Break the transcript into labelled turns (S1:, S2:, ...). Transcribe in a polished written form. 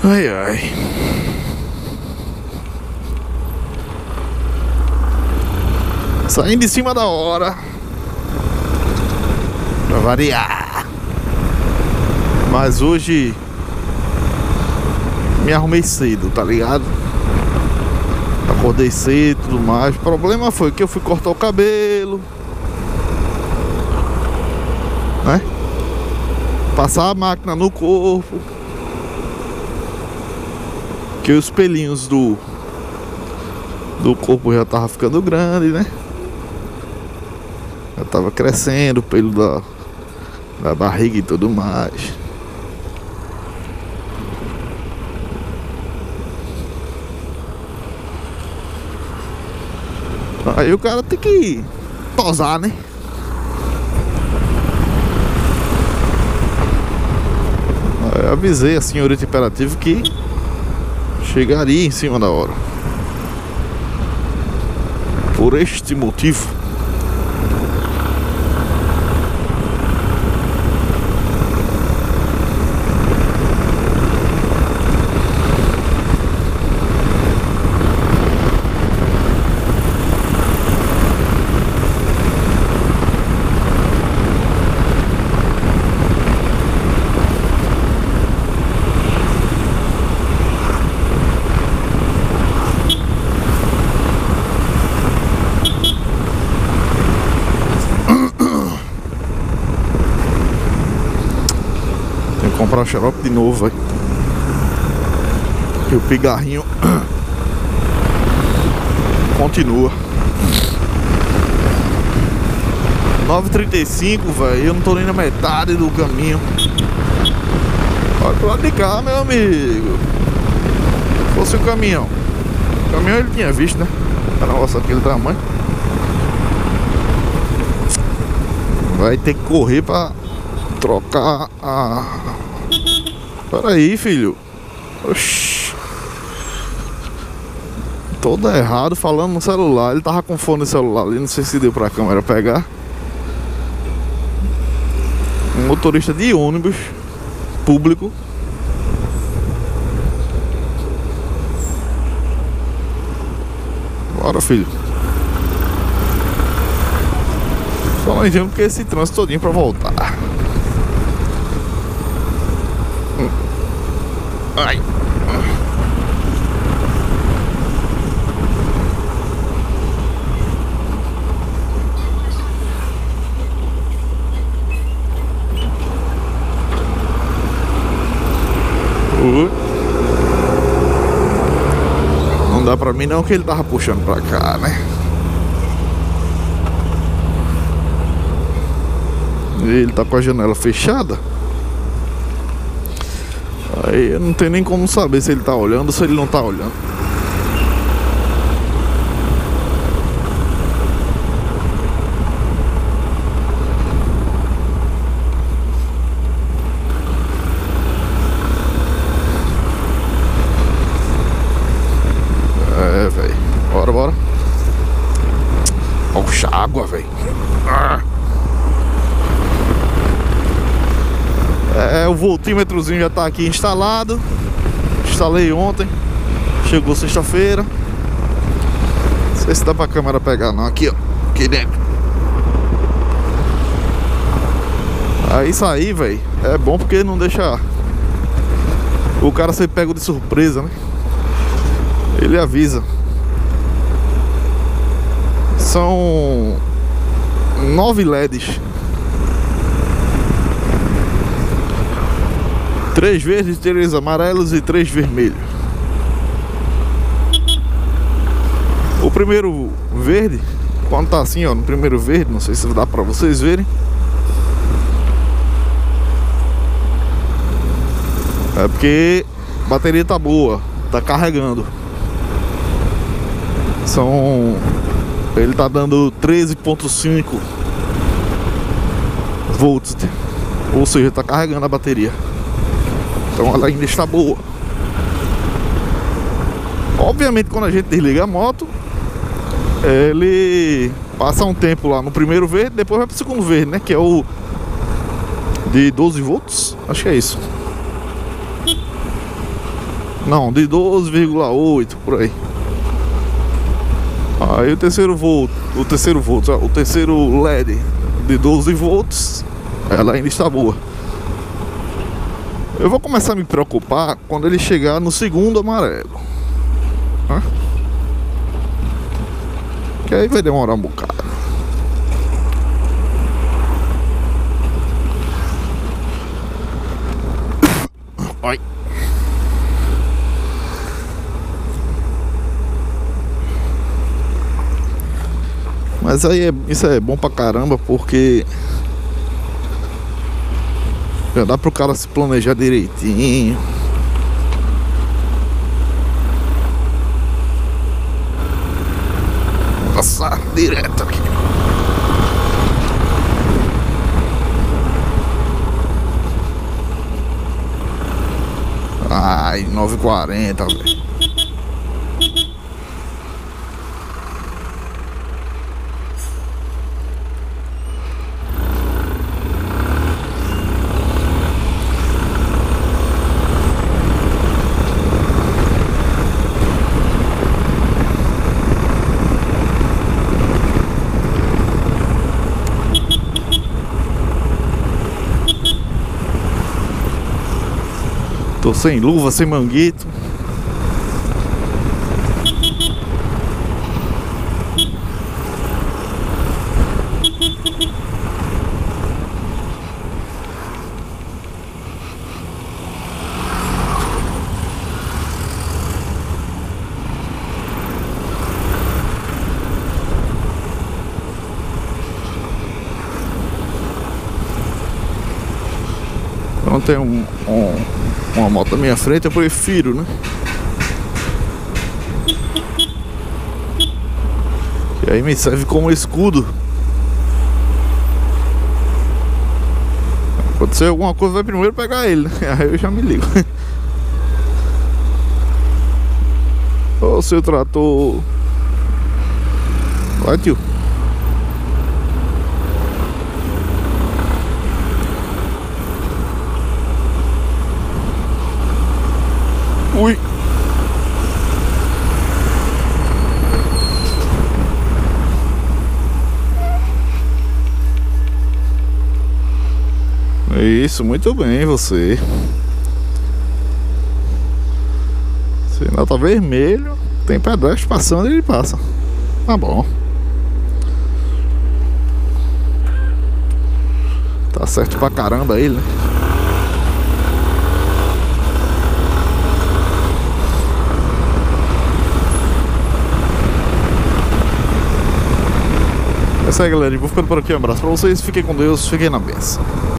S1: Ai, ai. Saindo de cima da hora. Pra variar. Mas hoje me arrumei cedo, tá ligado? Acordei cedo e tudo mais. O problema foi que eu fui cortar o cabelo, né? Passar a máquina no corpo, que os pelinhos do corpo já tava ficando grande, né? Já tava crescendo o pelo da barriga e tudo mais. Aí o cara tem que tosar, né? Aí eu avisei a senhorita imperativa que chegaria em cima da hora. Por este motivo. Comprar xarope de novo, velho. Que o pigarrinho continua. 9h35, velho. Eu não tô nem na metade do caminho. Olha pro lado de cá, meu amigo. Se fosse o caminhão ele tinha visto, né? Tá na roça aquele tamanho. Vai ter que correr pra trocar a... Pera aí, filho. Oxi. Todo errado falando no celular. Ele tava com fone no celular ali. Não sei se deu pra câmera pegar. Um motorista de ônibus público. Bora, filho. Só não entendo porque esse trânsito todinho pra voltar. Ai. Não dá pra mim não, que ele tava puxando pra cá, né? Ele tá com a janela fechada. Aí eu não tenho nem como saber se ele tá olhando ou se ele não tá olhando. É, velho. Bora. Puxa água, velho. O voltímetrozinho já tá aqui instalado. Instalei ontem. Chegou sexta-feira. Não sei se dá pra câmera pegar não. Aqui, ó. Aqui dentro. Aí isso aí, velho, é bom porque não deixa o cara ser pego de surpresa, né? Ele avisa. São 9 LEDs. 3 verdes, 3 amarelos e 3 vermelhos. O primeiro verde, quando tá assim, ó, no primeiro verde, não sei se dá pra vocês verem, é porque a bateria tá boa, tá carregando. Ele tá dando 13,5 volts, ou seja, tá carregando a bateria. Então ela ainda está boa. Obviamente quando a gente desliga a moto, ele passa um tempo lá no primeiro verde, depois vai pro segundo verde, né? Que é o de 12 volts, acho que é isso. Não, de 12,8 por aí. Aí o terceiro LED de 12 volts, ela ainda está boa. Eu vou começar a me preocupar quando ele chegar no segundo amarelo, né? Que aí vai demorar um bocado. Ai. Mas aí isso é bom pra caramba, porque já dá pro cara se planejar direitinho. Vou passar direto aqui. Ai, 9h40, velho. Tô sem luva, sem manguito. Então tem uma moto na minha frente, eu prefiro, né? E aí me serve como escudo. Acontecer alguma coisa, vai primeiro pegar ele, né? Aí eu já me ligo. Ô, seu trator. Vai, tio. Ui. Isso, muito bem, você. Sinal tá vermelho, tem pedestre passando e ele passa. Tá bom. Tá certo pra caramba ele, né? É isso aí, galera. Vou ficando por aqui. Um abraço pra vocês. Fiquem com Deus. Fiquem na benção.